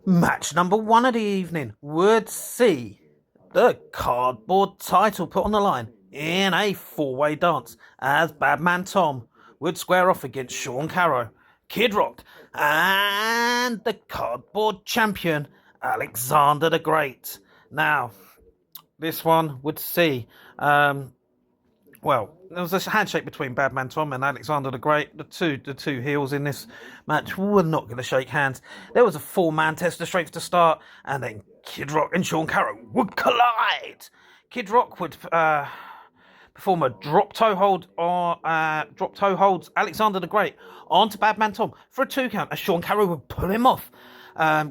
Match number one of the evening would see the cardboard title put on the line in a four-way dance as Badman Tom would square off against Sean Carroll, Kid Rock, and the cardboard champion Alexander the Great. Now, this one would see there was a handshake between Badman Tom and Alexander the Great. The two heels in this match were not going to shake hands. There was a four-man test of strength to start, and then Kid Rock and Sean Carroll would collide. Kid Rock would perform a drop toe holds Alexander the Great onto Badman Tom for a 2 count, as Sean Carroll would pull him off.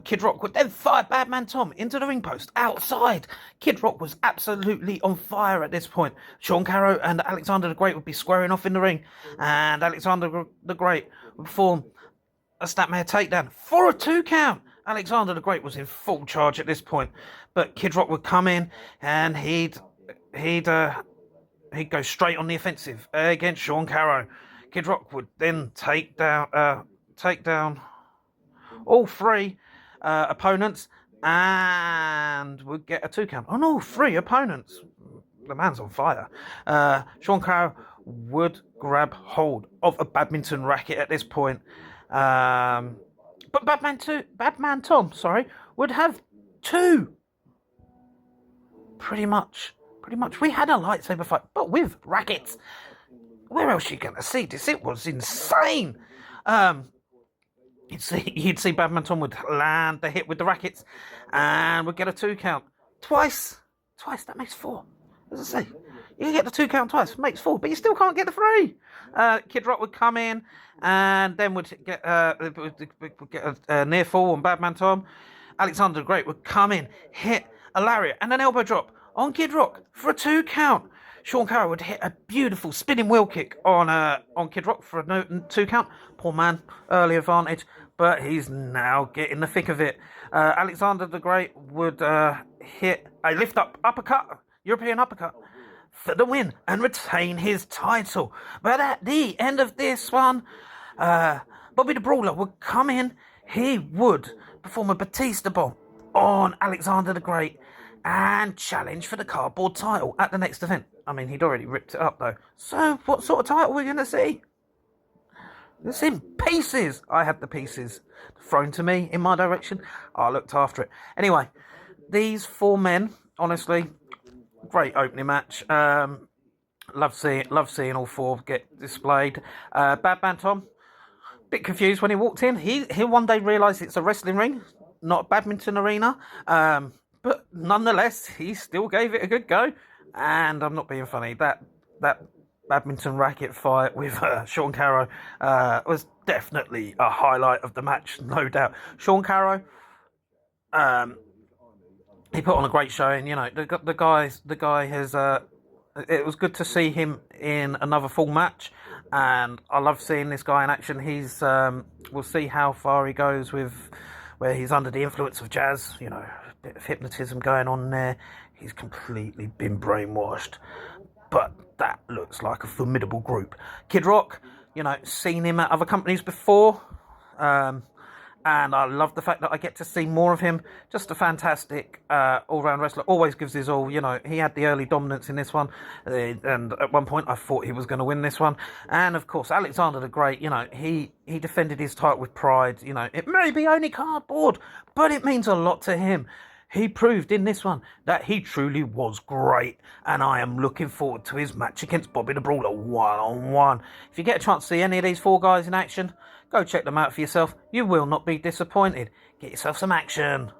Kid Rock would then fire Badman Tom into the ring post outside. Kid Rock was absolutely on fire at this point. Sean Carroll and Alexander the Great would be squaring off in the ring, and Alexander the Great would perform a snapmare takedown for a 2 count. Alexander the Great was in full charge at this point, but Kid Rock would come in and he'd go straight on the offensive against Sean Carroll. Kid Rock would then take down all three opponents and would get a 2 count on all three opponents. The man's on fire. Sean Carroll would grab hold of a badminton racket at this point. But Badman Tom, would have 2. Pretty much. We had a lightsaber fight, but with rackets. Where else are you going to see this? It was insane. You'd see Badman Tom would land the hit with the rackets and would get a 2 count. Twice, that makes 4. As I say, you can get the 2 count twice, makes 4, but you still can't get the 3. Kid Rock would come in and then would get a near fall on Badman Tom. Alexander the Great would come in, hit a lariat and an elbow drop on Kid Rock for a 2 count. Sean Carroll would hit a beautiful spinning wheel kick on Kid Rock for a 2 count. Poor man, early advantage, but he's now getting the thick of it. Alexander the Great would hit a uppercut, European uppercut, for the win and retain his title. But at the end of this one, Bobby the Brawler would come in. He would perform a Batista bomb on Alexander the Great and challenge for the cardboard title at the next event. I mean, he'd already ripped it up, though. So, what sort of title are we going to see? It's in pieces. I had the pieces thrown to me in my direction. I looked after it. Anyway, these 4 men, honestly, great opening match. Love seeing all 4 get displayed. Badman Tom, bit confused when he walked in. He'll one day realise it's a wrestling ring, not a badminton arena. But nonetheless, he still gave it a good go. And I'm not being funny. That badminton racket fight with Sean Carroll was definitely a highlight of the match, no doubt. Sean Carroll, he put on a great showing. You know, the guy has. It was good to see him in another full match, and I love seeing this guy in action. He's we'll see how far he goes with where he's under the influence of jazz. You know, a bit of hypnotism going on there. He's completely been brainwashed. But that looks like a formidable group. Kid Rock, you know, seen him at other companies before. And I love the fact that I get to see more of him. Just a fantastic all-round wrestler. Always gives his all. You know, he had the early dominance in this one. And at one point, I thought he was going to win this one. And, of course, Alexander the Great, you know, he defended his title with pride. You know, it may be only cardboard, but it means a lot to him. He proved in this one that he truly was great, and I am looking forward to his match against Bobby the Brawler one-on-one. If you get a chance to see any of these 4 guys in action, go check them out for yourself. You will not be disappointed. Get yourself some action.